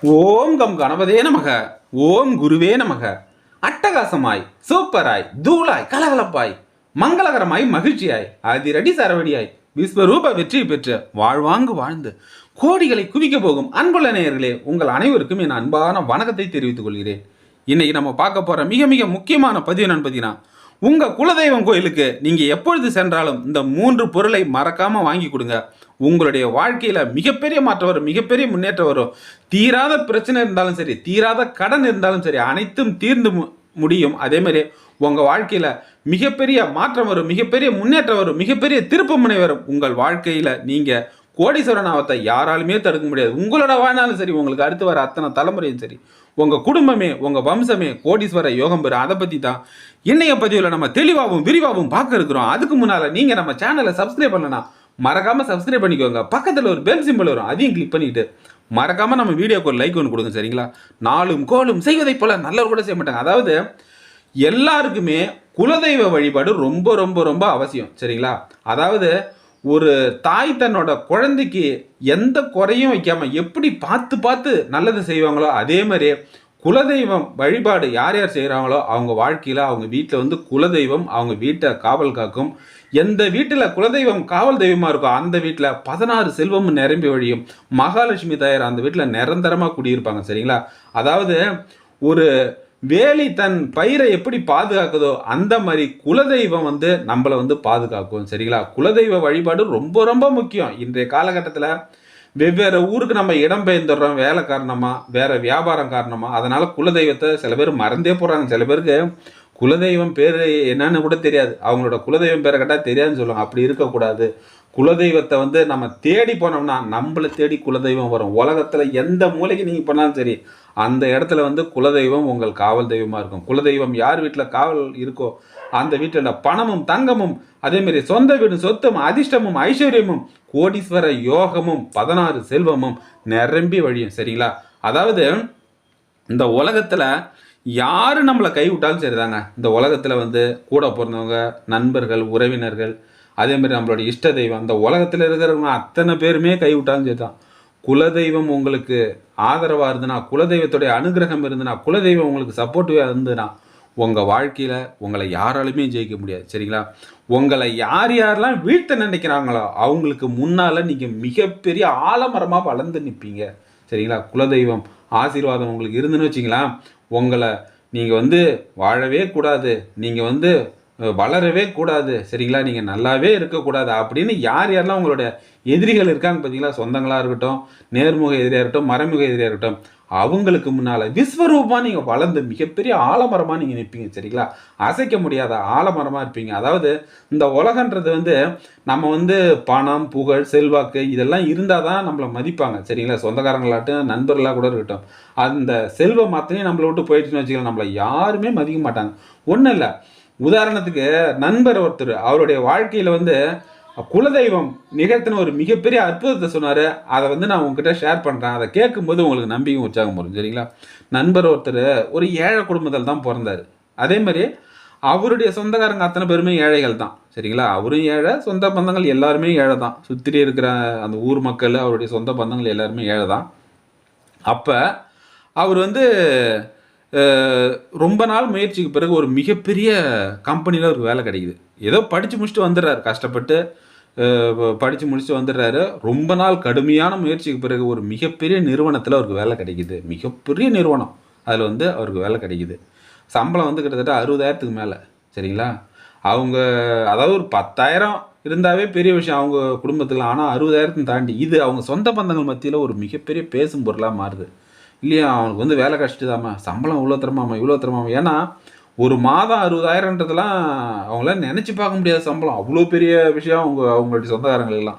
ஓம் come கணபதே நமக. ஓம் குருவே நமக. அட்டகாசமாய், சூப்பராய், தூளாய், கலகலப்பாய், மங்களகரமாய், மகிழ்ச்சியாய், அதிரடி சரவடியாய், விஸ்வரூப வெற்றி பெற்று வாழ்வாங்கு வாழ்ந்து கோடிகளை குவிக்க போகும் அன்புள்ள நேயர்களே, உங்கள் அனைவருக்கும் என் அன்பான வணக்கத்தை தெரிவித்துக் கொள்கிறேன். இன்னைக்கு நம்ம பார்க்க போற மிக மிக முக்கியமான பதிவு என்னன்னு பார்த்தீங்கன்னா, உங்க குலதெய்வம் கோயிலுக்கு நீங்க எப்பொழுது சென்றாலும் இந்த 3 பொருளை மறக்காம வாங்கி கொடுங்க. உங்களுடைய வாழ்க்கையில மிகப்பெரிய மாற்றம் வரும், மிகப்பெரிய முன்னேற்றம் வரும். தீராத பிரச்சனை இருந்தாலும் சரி, தீராத கடன் இருந்தாலும் சரி, அனைத்தும் தீர்ந்து முடியும். அதே மாதிரி உங்க வாழ்க்கையில மிகப்பெரிய மாற்றம் வரும், மிகப்பெரிய முன்னேற்றம் வரும், மிகப்பெரிய திருப்புமுனை வரும். உங்கள் வாழ்க்கையில நீங்க கோடீஸ்வரன் ஆவத்தை யாராலுமே தடுக்க முடியாது. உங்களோட வாழ்நாளும் சரி, உங்களுக்கு அடுத்து வர அத்தனை தலைமுறையும் சரி, உங்க குடும்பமே, உங்க வம்சமே கோடீஸ்வர யோகம் பெறும். அதை பத்தி தான் இன்னைய பதிவில் நம்ம தெளிவாகவும் விரிவாகவும் பார்க்க இருக்கிறோம். அதுக்கு முன்னால நீங்க நம்ம சேனலை சப்ஸ்கிரைப் பண்ணலனா மறக்காம சப்ஸ்கிரைப் பண்ணிக்கோங்க. பக்கத்தில் ஒரு பெல் சிம்பிள் வரும், அதையும் கிளிக் பண்ணிட்டு மறக்காம நம்ம வீடியோக்கு ஒரு லைக் ஒன்று கொடுங்க. சரிங்களா? நாளும் கோலும் செய்வதை போல நல்லவர் கூட செய்ய மாட்டாங்க. அதாவது எல்லாருக்குமே குலதெய்வ வழிபாடு ரொம்ப ரொம்ப ரொம்ப அவசியம். சரிங்களா? அதாவது ஒரு தாய் தன்னோட குழந்தைக்கு எந்த குறையும் வைக்காம எப்படி பார்த்து பார்த்து நல்லது செய்வாங்களோ, அதே மாதிரி குலதெய்வம் வழிபாடு யார் யார் செய்கிறாங்களோ அவங்க வாழ்க்கையில் அவங்க வீட்டில் குலதெய்வம் அவங்க வீட்டை காவல் காக்கும். எந்த வீட்டில் குலதெய்வம் காவல் தெய்வமாக இருக்கோ அந்த வீட்டில் 16 செல்வமும் நிரம்பி வழியும். மகாலட்சுமி தாயார் அந்த வீட்டில் நிரந்தரமாக குடியிருப்பாங்க. சரிங்களா? அதாவது ஒரு வேலி தன் பயிரை எப்படி பாதுகாக்குதோ அந்த மாதிரி குலதெய்வம் நம்மளை பாதுகாக்கும். சரிங்களா? குலதெய்வ வழிபாடு ரொம்ப ரொம்ப முக்கியம். இன்றைய காலகட்டத்தில் வெவ்வேறு ஊருக்கு நம்ம இடம்பெயர்ந்துடுறோம், வேலை காரணமா, வேற வியாபாரம் காரணமா. அதனால குலதெய்வத்தை சில பேர் மறந்தே போறாங்க. சில பேருக்கு குலதெய்வம் பேர் என்னன்னு கூட தெரியாது. அவங்களோட குலதெய்வம் பேரை கேட்டால் தெரியாதுன்னு சொல்லுவாங்க. அப்படி இருக்கக்கூடாது. குலதெய்வத்தை நம்ம தேடி போனோம்னா நம்மளை தேடி குலதெய்வம் வரும். உலகத்துல எந்த மூலைக்கு நீங்க போனாலும் சரி, அந்த இடத்துல குலதெய்வம் உங்கள் காவல் தெய்வமா இருக்கும். குலதெய்வம் யார் வீட்டில் காவல் இருக்கோ அந்த வீட்டில் பணமும் தங்கமும், அதே மாதிரி சொந்த வீடும் சொத்தும் அதிர்ஷ்டமும் ஐஸ்வர்யமும் கோடீஸ்வர யோகமும் 16 செல்வமும் நிரம்பி வழியும். சரிங்களா? அதாவது இந்த உலகத்துல யாரு நம்மளை கைவிட்டாலும் சரிதாங்க. இந்த உலகத்துல கூட பிறந்தவங்க, நண்பர்கள், உறவினர்கள், அதே மாதிரி நம்மளோட இஷ்ட தெய்வம், அந்த உலகத்தில் இருக்கிறவங்க அத்தனை பேருமே கைவிட்டாலும் சரிதான். குலதெய்வம் உங்களுக்கு ஆதரவாக இருந்ததுன்னா, குலதெய்வத்துடைய அனுகிரகம் இருந்ததுன்னா, குலதெய்வம் உங்களுக்கு சப்போர்ட்டிவாக இருந்ததுன்னா உங்கள் வாழ்க்கையில் உங்களை யாராலுமே ஜெயிக்க முடியாது. சரிங்களா? உங்களை யார் யாரெல்லாம் வீழ்த்த நினைக்கிறாங்களோ அவங்களுக்கு முன்னால் நீங்கள் மிகப்பெரிய ஆலமரமாக வளர்ந்து நிற்பீங்க. சரிங்களா? குலதெய்வம் ஆசீர்வாதம் உங்களுக்கு இருந்துன்னு வச்சிங்களா, உங்களை நீங்கள் வாழவே கூடாது, நீங்கள் வளரவே கூடாது. சரிங்களா? நீங்கள் நல்லாவே இருக்கக்கூடாது அப்படின்னு யார் யாரெல்லாம் உங்களுடைய எதிரிகள் இருக்காங்க பார்த்தீங்களா, சொந்தங்களாக இருக்கட்டும், நேர்முக எதிரியாக இருக்கட்டும், மறைமுக எதிரியாக இருக்கட்டும், அவங்களுக்கு முன்னால் விஸ்வரூபமாக நீங்கள் வளர்ந்து மிகப்பெரிய ஆலமரமாக நீங்கள் நிற்பீங்க. சரிங்களா? அசைக்க முடியாத ஆலமரமாக இருப்பீங்க. அதாவது இந்த உலகன்றது நம்ம பணம், புகழ், செல்வாக்கு இதெல்லாம் இருந்தால் தான் நம்மளை மதிப்பாங்க. சரிங்களா? சொந்தக்காரங்களாகட்டும், நண்பர்களாக கூட இருக்கட்டும், அந்த செல்வம் அத்தனையும் நம்மளை விட்டு போயிடுச்சுன்னு வச்சுக்கலாம், நம்மளை யாருமே மதிக்க மாட்டாங்க. ஒன்றும் இல்லை, உதாரணத்துக்கு நண்பர் ஒருத்தர் அவருடைய வாழ்க்கையில் குலதெய்வம் நிகழ்த்தின ஒரு மிகப்பெரிய அற்புதத்தை சொன்னார். அதை நான் உங்ககிட்ட ஷேர் பண்ணுறேன். அதை கேட்கும்போது உங்களுக்கு நம்பிக்கை உற்சாகம் வரும். சரிங்களா? நண்பர் ஒருத்தர் ஒரு ஏழை குடும்பத்தில் தான் பிறந்தார். அதே மாதிரி அவருடைய சொந்தக்காரங்க அத்தனை பேருமே ஏழைகள் தான். சரிங்களா? அவரும் ஏழை, சொந்த பந்தங்கள் எல்லாருமே ஏழை தான். சுற்றி இருக்கிற அந்த ஊர் மக்கள், அவருடைய சொந்த பந்தங்கள் எல்லாருமே ஏழை தான். அப்போ அவர் ரொம்ப நாள் முயற்சிக்கு பிறகு ஒரு மிகப்பெரிய கம்பெனியில் அவருக்கு வேலை கிடைக்குது. ஏதோ படித்து முடிச்சுட்டு வந்துடுறாரு, கஷ்டப்பட்டு படித்து முடிச்சுட்டு வந்துடுறாரு. ரொம்ப நாள் கடுமையான முயற்சிக்கு பிறகு ஒரு மிகப்பெரிய நிறுவனத்தில் அவருக்கு வேலை கிடைக்குது. மிகப்பெரிய நிறுவனம், அதில் அவருக்கு வேலை கிடைக்குது. சம்பளம் கிட்டத்தட்ட 60,000க்கு மேலே. சரிங்களா? அவங்க அதாவது ஒரு 10,000 இருந்தாவே பெரிய விஷயம் அவங்க குடும்பத்தில். ஆனால் 60,000 தாண்டி இது அவங்க சொந்த பந்தங்கள் மத்தியில் ஒரு மிகப்பெரிய பேசும் பொருளாக மாறுது. இல்லையா? அவனுக்கு வேலை கஷ்டதாம்மா, சம்பளம் இவ்வளோ தரமாம்மா, இவ்வளோ தரமாம்மா. ஏன்னா ஒரு மாதம் 60,000ன்றதுலாம் அவங்களாம் நினச்சி பார்க்க முடியாத சம்பளம். அவ்வளோ பெரிய விஷயம் அவங்களுடைய சொந்தக்காரங்களெல்லாம்.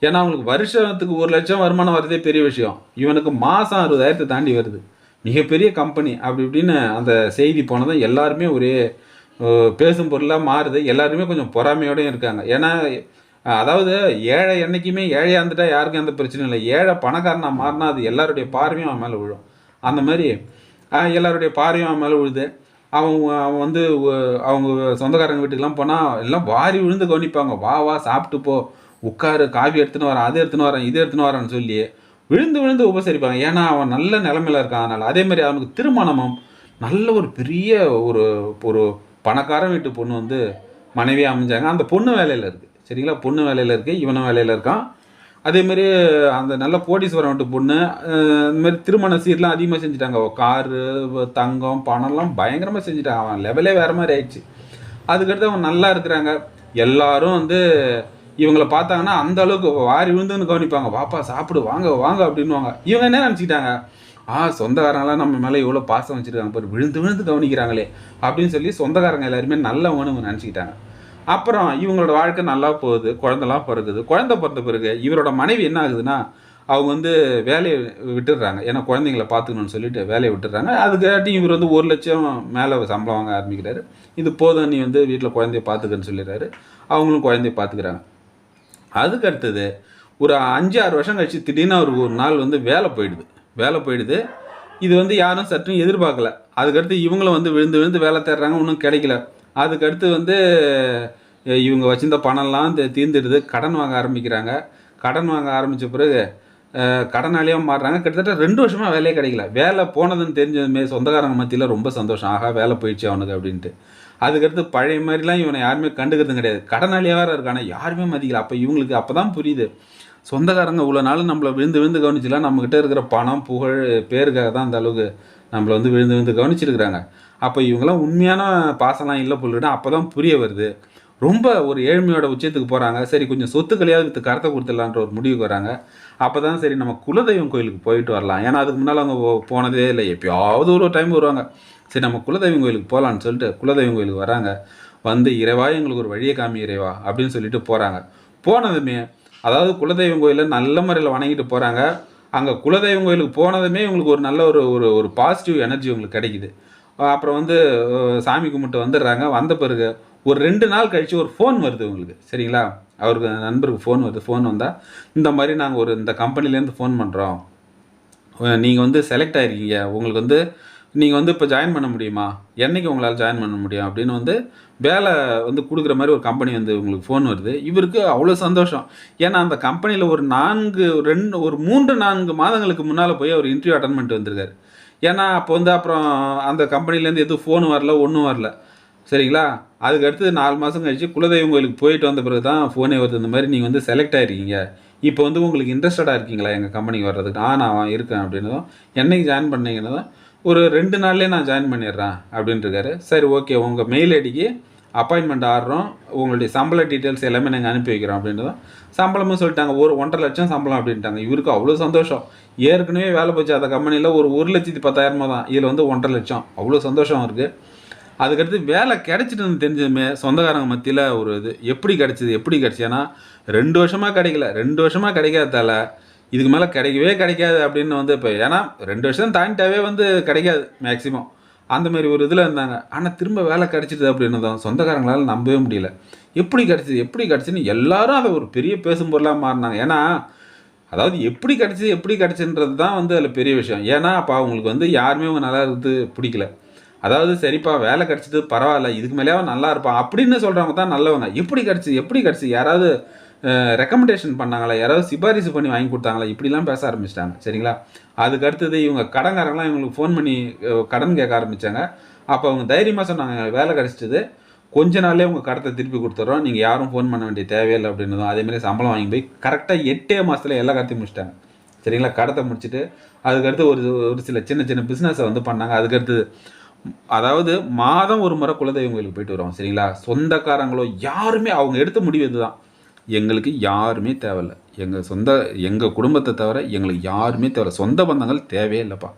ஏன்னா அவங்களுக்கு வருஷத்துக்கு 1 லட்சம் வருமானம் வரதே பெரிய விஷயம். இவனுக்கு மாதம் 60,000 தாண்டி வருது. மிகப்பெரிய கம்பெனி அப்படி இப்படின்னு அந்த செய்தி போனதும் எல்லாருமே ஒரே பேசும் பொருளாக மாறுது. எல்லாருமே கொஞ்சம் பொறாமையோடையும் இருக்காங்க. ஏன்னா அதாவது ஏழை என்னைக்குமே ஏழையாக இருந்துட்டா யாருக்கும் எந்த பிரச்சனையும் இல்லை. ஏழை பணக்காரனாக மாறினா அது எல்லாருடைய பார்வையும் அவன் மேலே விழும். அந்த மாதிரி எல்லாருடைய பார்வையும் அவன் மேலே விழுது. அவன் அவன் அவங்க சொந்தக்காரங்க வீட்டுக்கெல்லாம் போனால் எல்லாம் வாரி விழுந்து கவனிப்பாங்க. வா வா சாப்பிட்டு போ, உட்காரு, காஃபி எடுத்துன்னு வரேன், அது எடுத்துன்னு வரேன், இது எடுத்துன்னு வரேன்னு சொல்லி விழுந்து விழுந்து உபசரிப்பாங்க. ஏன்னா அவன் நல்ல நிலைமையில இருக்கான் அதனால. அதே மாதிரி அவனுக்கு திருமணமும் நல்ல ஒரு பெரிய ஒரு ஒரு பணக்கார வீட்டு பொண்ணு வந்து மனைவியாக அமைஞ்சாங்க. அந்த பொண்ணு வேலையில் இருக்குது சரிங்களா, பொண்ணு வேலையில் இருக்குது, இவனும் வேலையில் இருக்கான். அதேமாரி அந்த நல்ல கோடீஸ்வரன் வீட்டு பொண்ணு இந்தமாரி திருமண சீர்லாம் அதிகமாக செஞ்சுட்டாங்க. காரு, தங்கம், பணம்லாம் பயங்கரமாக செஞ்சுட்டாங்க. அவன் லெவலே வேறு மாதிரி ஆயிடுச்சு. அதுக்கடுத்து அவங்க நல்லா இருக்கிறாங்க. எல்லாரும் வந்து இவங்கள பார்த்தாங்கன்னா அந்த அளவுக்கு வாரி விழுந்துன்னு கவனிப்பாங்க. வாப்பா சாப்பிடு, வாங்க வாங்க அப்படின்வாங்க. இவங்க என்ன நினச்சிக்கிட்டாங்க, சொந்தக்காரங்களாம் நம்ம மேலே இவ்வளோ பாசம் வச்சுருக்காங்க பாரு, விழுந்து விழுந்து கவனிக்கிறாங்களே அப்படின்னு சொல்லி சொந்தக்காரங்க எல்லாருமே நல்லவங்கன்னு நினச்சிக்கிட்டாங்க. அப்புறம் இவங்களோட வாழ்க்கை நல்லா போகுது, குழந்தெல்லாம் பிறகுது. குழந்தை பிறந்த பிறகு இவரோட மனைவி என்ன ஆகுதுன்னா, அவங்க வந்து வேலையை விட்டுடுறாங்க. ஏன்னா குழந்தைங்கள பார்த்துக்கணும்னு சொல்லிட்டு வேலையை விட்டுடுறாங்க. அதுக்காட்டி இவர் வந்து 1,00,000 மேலே சம்பளம் வாங்க ஆரம்பிக்கிறாரு. இது போதும், நீ வந்து வீட்டில் குழந்தைய பார்த்துக்கன்னு சொல்லிடுறாரு. அவங்களும் குழந்தைய பார்த்துக்கிறாங்க. அதுக்கு அடுத்தது ஒரு 5-6 வருஷம் கழிச்சு திடீர்னு அவருக்கு ஒரு நாள் வந்து வேலை போயிடுது. இது வந்து யாரும் சற்றும் எதிர்பார்க்கல. அதுக்கடுத்து இவங்களும் வந்து விழுந்து விழுந்து வேலை தேடுறாங்க, ஒன்றும் கிடைக்கல. அதுக்கடுத்து வந்து இவங்க வச்சிருந்த பணம்லாம் தீர்ந்துடுது. கடன் வாங்க ஆரம்பிக்கிறாங்க. கடன் வாங்க ஆரம்பித்த பிறகு கடனாளியாக மாறுறாங்க. கிட்டத்தட்ட 2 வருஷமாக வேலையே கிடைக்கல. வேலை போனதுன்னு தெரிஞ்சதுமே சொந்தக்காரங்க மத்தியில் ரொம்ப சந்தோஷம். ஆகா வேலை போயிடுச்சு அவனுக்கு அப்படின்ட்டு. அதுக்கடுத்து பழைய மாதிரிலாம் இவனை யாருமே கண்டுக்கிறதும் கிடையாது. கடனாளியாக வேறு இருக்கான, யாருமே மதிக்கல. அப்போ இவங்களுக்கு அப்போ தான் புரியுது, சொந்தக்காரங்க இவ்வளோ நாள் நம்மளை விழுந்து விழுந்து கவனிச்சுலாம் நம்மக்கிட்ட இருக்கிற பணம், புகழ், பேருக்காக தான் அந்த அளவுக்கு நம்மளை வந்து விழுந்து விழுந்து கவனிச்சிருக்கிறாங்க. அப்போ இவங்கெல்லாம் உண்மையான பாசம்லாம் இல்லை பொருள்னா அப்போ தான் புரிய வருது. ரொம்ப ஒரு ஏழ்மையோட உச்சத்துக்கு போகிறாங்க. சரி கொஞ்சம் சொத்துக்களையாவது விற்று கருத்தை கொடுத்துடலான்ற ஒரு முடிவுக்கு வராங்க. அப்போ தான் சரி நம்ம குலதெய்வம் கோயிலுக்கு போயிட்டு வரலாம். ஏன்னா அதுக்கு முன்னால் அவங்க போனதே இல்லை, எப்போயாவது ஒரு டைம் வருவாங்க. சரி நம்ம குலதெய்வம் கோயிலுக்கு போகலான்னு சொல்லிட்டு குலதெய்வம் கோயிலுக்கு வராங்க. வந்து இறைவா எங்களுக்கு ஒரு வழியை காமி இறைவா அப்படின்னு சொல்லிட்டு போகிறாங்க. போனதுமே அதாவது குலதெய்வம் கோயிலில் நல்ல முறையில் வணங்கிட்டு போகிறாங்க. அங்கே குலதெய்வம் கோயிலுக்கு போனதுமே இவங்களுக்கு ஒரு நல்ல ஒரு ஒரு ஒரு பாசிட்டிவ் எனர்ஜி உங்களுக்கு கிடைக்குது. அப்புறம் வந்து சாமி கும்பிட்டு வந்துடுறாங்க. வந்த பிறகு ஒரு 2 நாள் கழித்து ஒரு ஃபோன் வருது உங்களுக்கு சரிங்களா. அவருக்கு நண்பருக்கு ஃபோன் வருது. ஃபோன் வந்தால் இந்த மாதிரி நாங்கள் இந்த கம்பெனிலேருந்து ஃபோன் பண்ணுறோம், நீங்கள் வந்து செலக்ட் ஆகிருக்கீங்க, உங்களுக்கு வந்து நீங்கள் வந்து இப்போ ஜாயின் பண்ண முடியுமா, என்றைக்கு உங்களால் ஜாயின் பண்ண முடியும் அப்படின்னு வந்து வேலை வந்து கொடுக்குற மாதிரி ஒரு கம்பெனி வந்து உங்களுக்கு ஃபோன் வருது. இவருக்கு அவ்வளோ சந்தோஷம். ஏன்னா அந்த கம்பெனியில் ஒரு 3-4 மாதங்களுக்கு முன்னால் போய் அவர் இன்டர்வியூ அட்டன் பண்ணிட்டு வந்திருக்காரு. ஏன்னா அப்போ வந்து அப்புறம் அந்த கம்பெனிலேருந்து எதுவும் ஃபோன் வரல, ஒன்றும் வரல சரிங்களா. அதுக்கு அடுத்து 4 மாதம் கழிச்சு குலதெய்வம் கோயிலுக்கு போயிட்டு வந்த பிறகு தான் ஃபோனே வருது, இந்த மாதிரி நீங்கள் வந்து செலக்ட் ஆகிருக்கீங்க, இப்போ வந்து உங்களுக்கு இன்ட்ரெஸ்டடாக இருக்கீங்களா எங்கள் கம்பெனிக்கு வர்றதுக்கு. நான் இருக்கேன் அப்படின்னதும், என்னைக்கு ஜாயின் பண்ணீங்கன்னதும் ஒரு 2 நாள்லேயே நான் ஜாயின் பண்ணிடுறேன் அப்படின்ட்டுருக்காரு. சரி ஓகே, உங்கள் மெயில் ஐடிக்கு அப்பாயின்மெண்ட் ஆடுறோம், உங்களுடைய சம்பள டீட்டெயில்ஸ் எல்லாமே நாங்கள் அனுப்பி வைக்கிறோம் அப்படின்றதும் சம்பளமும் சொல்லிட்டாங்க. ஒரு 1,50,000 லட்சம் சம்பளம் அப்படின்ட்டாங்க. இவருக்கு அவ்வளோ சந்தோஷம். ஏற்கனவே வேலை போச்சு அந்த கம்பெனியில் ஒரு 1,10,000 தான், இதில் வந்து 1,50,000 லட்சம், அவ்வளோ சந்தோஷம் இருக்குது. அதுக்கடுத்து வேலை கிடைச்சிட்டுன்னு தெரிஞ்சதுமே சொந்தக்காரங்க மத்தியில் ஒரு இது எப்படி கிடச்சி ஏன்னா 2 வருஷமாக கிடைக்கல. 2 வருஷமாக கிடைக்காதால இதுக்கு மேலே கிடைக்கவே கிடைக்காது அப்படின்னு வந்து இப்போ ஏன்னா 2 வருஷம் தாண்டிட்டாவே வந்து கிடைக்காது மேக்ஸிமம். அந்தமாரி ஒரு இதில் இருந்தாங்க. ஆனால் திரும்ப வேலை கிடச்சிது அப்படின்னு தான் சொந்தக்காரங்களால் நம்பவே முடியல. எப்படி கிடச்சின்னு எல்லாரும் அதை ஒரு பெரிய பேசும் பொருளாக மாறினாங்க. ஏன்னா அதாவது எப்படி கிடச்சின்றது தான் வந்து அதில் பெரிய விஷயம். ஏன்னா அப்போ அவங்களுக்கு வந்து யாருமே அவங்க நல்லா இருக்குது பிடிக்கல. அதாவது சரிப்பா வேலை கிடச்சிது பரவாயில்ல, இதுக்கு மேலேயாவது நல்லா இருப்பான் அப்படின்னு சொல்கிறவங்க தான் நல்லவங்க. எப்படி கிடச்சி யாராவது ரெக்கமெண்டேஷன் பண்ணாங்களா, யாராவது சிபாரிசு பண்ணி வாங்கி கொடுத்தாங்களா, இப்படிலாம் பேச ஆரம்பிச்சிட்டாங்க சரிங்களா. அதுக்கு அடுத்தது இவங்க கடன்காரங்களாம் இவங்களுக்கு ஃபோன் பண்ணி கடன் கேட்க ஆரம்பித்தாங்க. அப்போ அவங்க தைரியமாக சொன்னாங்க, வேலை கிடச்சிது, கொஞ்ச நாள்லேயே உங்கள் கடத்தை திருப்பி கொடுத்துட்றோம், நீங்கள் யாரும் ஃபோன் பண்ண வேண்டிய தேவையில்லை அப்படின்னதும் அதேமாதிரி சம்பளம் வாங்கி போய் கரெக்டாக 8 மாதத்தில் எல்லா கடத்தையும் முடிச்சிட்டாங்க சரிங்களா. கடத்தை முடிச்சுட்டு அதுக்கடுத்து ஒரு சில சின்ன பிஸ்னஸை வந்து பண்ணாங்க. அதுக்கடுத்து அதாவது மாதம் ஒரு முறை குலதெய்வம் கோயிலுக்கு போயிட்டு வருவோம் சரிங்களா. சொந்தக்காரங்களோ யாருமே அவங்க எடுத்த முடிவு இதுதான், எங்களுக்கு யாருமே தேவையில்லை, எங்கள் குடும்பத்தை தவிர எங்களுக்கு யாருமே தேவையில்லை, சொந்த பந்தங்கள் தேவையே இல்லைப்பா,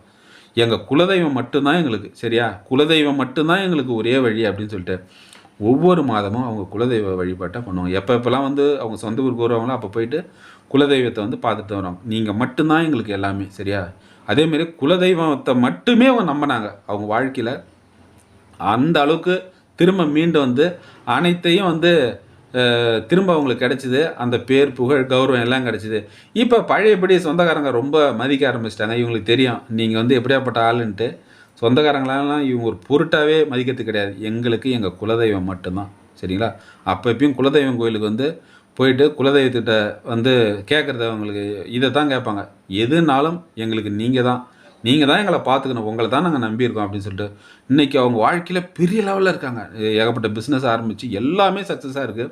எங்கள் குலதெய்வம் மட்டும்தான் எங்களுக்கு சரியா, குலதெய்வம் மட்டும்தான் எங்களுக்கு ஒரே வழி அப்படின்னு சொல்லிட்டு ஒவ்வொரு மாதமும் அவங்க குலதெய்வ வழிபாட்டை பண்ணுவாங்க. எப்போல்லாம் வந்து அவங்க சொந்த ஊருக்கு வருவாங்களோ அப்போ போயிட்டு குலதெய்வத்தை வந்து பார்த்துட்டு வருவாங்க. நீங்கள் மட்டும்தான் எங்களுக்கு எல்லாமே சரியா. அதேமாரி குலதெய்வத்தை மட்டுமே அவங்க நம்பினாங்க அவங்க வாழ்க்கையில். அந்த அளவுக்கு திரும்ப மீண்டும் வந்து அனைத்தையும் வந்து திரும்ப அவங்களுக்கு கிடச்சிது. அந்த பேர், புகழ், கௌரவம் எல்லாம் கிடச்சிது. இப்போ பழையபடி சொந்தக்காரங்க ரொம்ப மதிக்க ஆரம்பிச்சிட்டாங்க. இவங்களுக்கு தெரியும் நீங்கள் வந்து எப்படியாப்பட்ட ஆளுன்ட்டு. சொந்தக்காரங்களெல்லாம் இவங்க ஒரு பொருட்டாகவே மதிக்கிறது கிடையாது. எங்களுக்கு எங்கள் குலதெய்வம் மட்டும்தான் சரிங்களா. அப்போ எப்பயும் குலதெய்வம் கோயிலுக்கு வந்து போயிட்டு குலதெய்வத்திட்ட வந்து கேட்குறது அவங்களுக்கு இதை தான் கேட்பாங்க. எதுனாலும் எங்களுக்கு நீங்கள் தான் எங்களை பார்த்துக்கணும். உங்கள தான் நாங்க நம்பியிருக்கோம் அப்படின்னு சொல்லிட்டு, இன்னைக்கு அவங்க வாழ்க்கையில பெரிய லெவல்ல இருக்காங்க. ஏகப்பட்ட பிசினஸ் ஆரம்பிச்சு எல்லாமே சக்ஸஸா இருக்கு.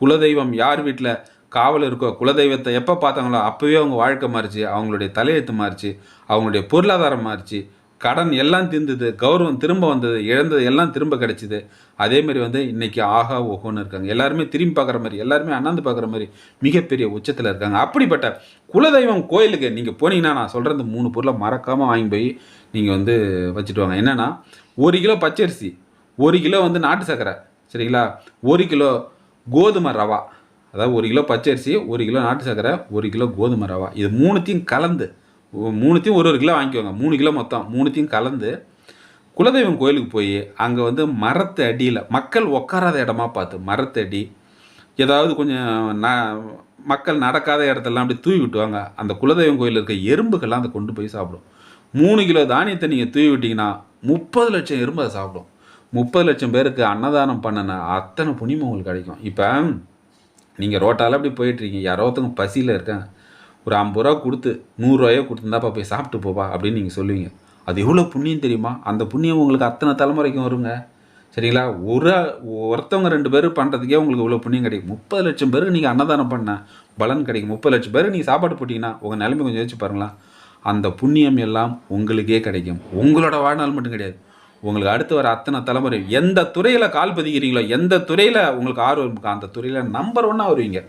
குலதெய்வம் யார் வீட்ல காவல் இருக்கோ, குலதெய்வத்த எப்ப பார்த்தாங்களோ அப்பவே அவங்க வாழ்க்கை மாறுச்சு. அவங்களுடைய தலையெழுத்து மாறுச்சு. அவங்களுடைய பொருளாதாரம் மாறுச்சு. கடன் எல்லாம் தீர்ந்தது. கௌரவம் திரும்ப வந்தது. இழந்தது எல்லாம் திரும்ப கிடைச்சது. அதேமாரி வந்து இன்னைக்கு ஆஹா ஓஹோன்னு இருக்காங்க. எல்லாருமே திரும்பி பார்க்குற மாரி, எல்லாருமே அண்ணாந்து பார்க்குற மாரி மிகப்பெரிய உச்சத்தில இருக்காங்க. அப்படிப்பட்ட குலதெய்வம் கோயிலுக்கு நீங்க போனீங்கன்னா, நான் சொல்ற இந்த 3 பொருள மறக்காம வாங்கி போய் நீங்க வந்து வச்சுட்டு வாங்க. என்னன்னா, 1 கிலோ பச்சரிசி, 1 கிலோ வந்து நாட்டு சர்க்கரை, சரிங்களா? 1 கிலோ கோதுமை ரவா. அதாவது 1 கிலோ பச்சரிசி, 1 கிலோ நாட்டு சர்க்கரை, 1 கிலோ கோதுமை ரவா. இது 3த்தையும் கலந்து 3த்தையும் ஒரு கிலோ வாங்கிக்கோங்க. 3 கிலோ மொத்தம். 3த்தையும் கலந்து குலதெய்வம் கோயிலுக்கு போய் அங்கே வந்து மரத்து அடியில் மக்கள் உட்காராத இடமா பார்த்து மரத்து அடி ஏதாவது கொஞ்சம் மக்கள் நடக்காத இடத்தெல்லாம் அப்படி தூவி விட்டுவாங்க. அந்த குலதெய்வம் கோயில் இருக்க எறும்புகள்லாம் அதை கொண்டு போய் சாப்பிடும். 3 கிலோ தானியத்தை நீங்கள் தூவி விட்டிங்கன்னா 30 லட்சம் எறும்பு அதை சாப்பிடும். 30 லட்சம் பேருக்கு அன்னதானம் பண்ணின அத்தனை புண்ணியமும் உங்களுக்கு கிடைக்கும். இப்போ நீங்கள் ரோட்டால் அப்படி போயிட்டுருக்கீங்க, யாரோ ஒருத்தவங்க பசியில் இருக்காங்க, ஒரு 50 ரூபா கொடுத்து 100 ரூபாயோ கொடுத்துருந்தாப்பா போய் சாப்பிட்டு போப்பா அப்படின்னு நீங்கள் சொல்லுவீங்க. அது எவ்வளோ புண்ணியம் தெரியுமா? அந்த புண்ணியம் உங்களுக்கு அத்தனை தலைமுறைக்கும் வருங்க. சரிங்களா? ஒருத்தவங்க 2 பேர் பண்ணுறதுக்கே உங்களுக்கு இவ்வளோ புண்ணியம் கிடைக்கும். 30 லட்சம் பேருக்கு நீங்கள் அன்னதானம் பண்ண பலன் கிடைக்கும். 30 லட்சம் பேருக்கு நீங்கள் சாப்பாடு போட்டிங்கன்னா உங்கள் நிலைமை கொஞ்சம் யோசிச்சு பாருங்களா. அந்த புண்ணியம் எல்லாம் உங்களுக்கே கிடைக்கும். உங்களோட வாழ்நாள் மட்டும் கிடையாது, உங்களுக்கு அடுத்து வர அத்தனை தலைமுறை எந்த துறையில் கால் பதிக்கிறீங்களோ, எந்த துறையில் உங்களுக்கு ஆர்வம் இருக்கோ அந்த துறையில் நம்பர் 1 வருவீங்க.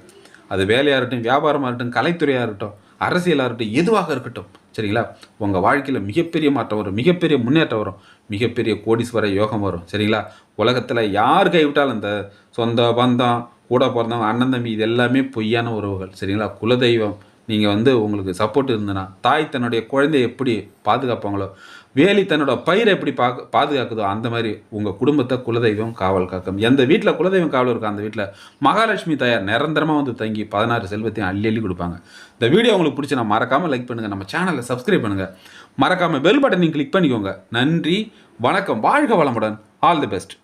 அது வேலையாக இருக்கட்டும், வியாபாரமாக இருக்கட்டும், கலைத்துறையாக இருக்கட்டும், அரசியலாக இருக்கட்டும், எதுவாக இருக்கட்டும், சரிங்களா? உங்கள் வாழ்க்கையில் மிகப்பெரிய மாற்றம் வரும், மிகப்பெரிய முன்னேற்றம் வரும், மிகப்பெரிய கோடீஸ்வர யோகம் வரும். சரிங்களா? உலகத்தில் யார் கைவிட்டாலும் இந்த சொந்த பந்தம் கூட பிறந்தவங்க அண்ணன் தம்பி இது எல்லாமே பொய்யான உறவுகள். சரிங்களா? குலதெய்வம் நீங்கள் வந்து உங்களுக்கு சப்போர்ட் இருந்ததுன்னா, தாய் தன்னுடைய குழந்தைய எப்படி பாதுகாப்பாங்களோ, வேலி தன்னோட பயிரை எப்படி பாதுகாக்குதோ அந்த மாதிரி உங்கள் குடும்பத்தை குலதெய்வம் காவல் காக்கும். எந்த வீட்டில் குலதெய்வம் காவல் இருக்கோ அந்த வீட்டில் மகாலட்சுமி தாயார் நிரந்தரமாக வந்து தங்கி 16 செல்வத்தையும் அள்ளி அள்ளி கொடுப்பாங்க. இந்த வீடியோ உங்களுக்கு பிடிச்சினா மறக்காமல் லைக் பண்ணுங்கள், நம்ம சேனலை சப்ஸ்கிரைப் பண்ணுங்கள், மறக்காமல் பெல் பட்டனையும் கிளிக் பண்ணிக்கோங்க. நன்றி, வணக்கம், வாழ்க வளமுடன், ஆல் தி பெஸ்ட்.